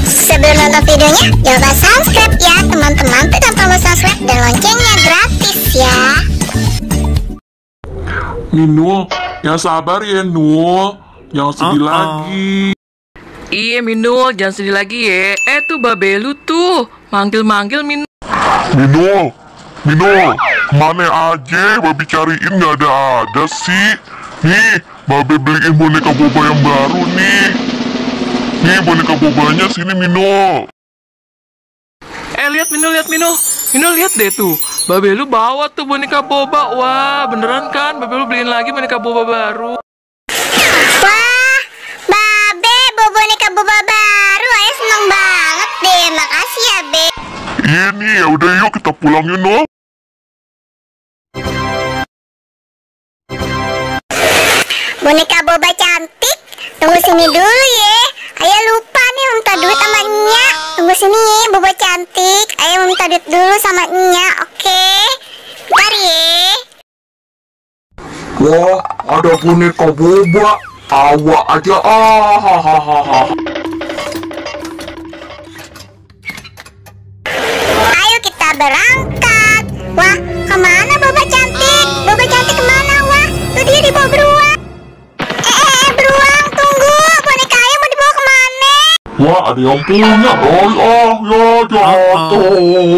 Sebelum nonton videonya, jangan lupa subscribe ya teman-teman. Tekan tombol subscribe dan loncengnya gratis ya. Minul, yang sabar ya Nul, jangan sedih lagi. Iya Minul, jangan sedih lagi ya. Tuh babe lu tuh manggil-manggil Minul. Minul, mana aja babi cariin nggak ada sih. Nih, babe beliin boneka boba yang baru nih. Nih boneka bobanya sini Minul. Lihat Minul, Minul lihat deh tuh. Babe lu bawa tuh boneka boba. Wah, beneran kan? Babe lu beliin lagi boneka boba baru. Wah, babe bawa boneka boba baru. Ayah seneng banget deh. Makasih ya, Be. Iya nih, ya udah yuk kita pulang yuk Nul. Boneka boba cantik. Tunggu sini dulu ya. Ayah lupa nih minta duit sama Nya. Tunggu sini ya, boba cantik. Ayah minta duit dulu sama Nya, oke? Bentar ya. Wah, ada boneka boba. Awak aja hahaha. Ayo kita berangkat. Wah, kemana boba cantik? Boba cantik kemana? Wah, tuh dia dibawa beruang. Beruang, tunggu. Boneka ayah mau dibawa kemana? Wah, ada yang punya. Ya jatuh.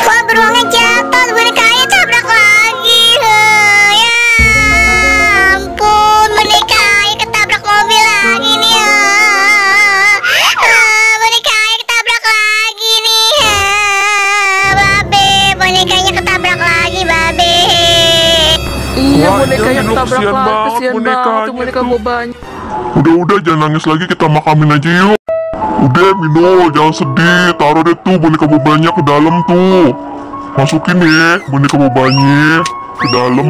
Wah, beruangnya jatuh. Boneka ayah tabrak lagi. Ya ampun, boneka ayah ketabrak mobil lagi nih. Boneka ayah ketabrak lagi nih. Babe, bonekanya ketabrak lagi, babe. Iya, Wah, bonekanya Minul, ketabrak kesian lagi. banget Kesian banget bonekanya tuh boneka tuh. bobanya. Udah jangan nangis lagi, kita makamin aja yuk. Udah Minul, jangan sedih. Taruh deh tuh boneka bobanya ke dalam tuh. Masukin ya boneka bobanya ke dalam.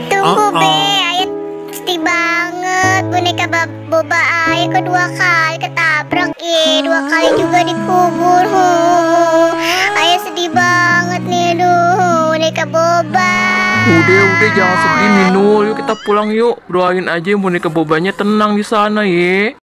Tunggu Be, ayah sedih banget. Boneka boba ayah kedua kali ketabrak ya. 2 kali juga dikubur. Ayah sedih banget nih, boneka boba. Udah jangan sedih Minul. Yuk kita pulang yuk. Doain aja boneka bobanya tenang di sana ya.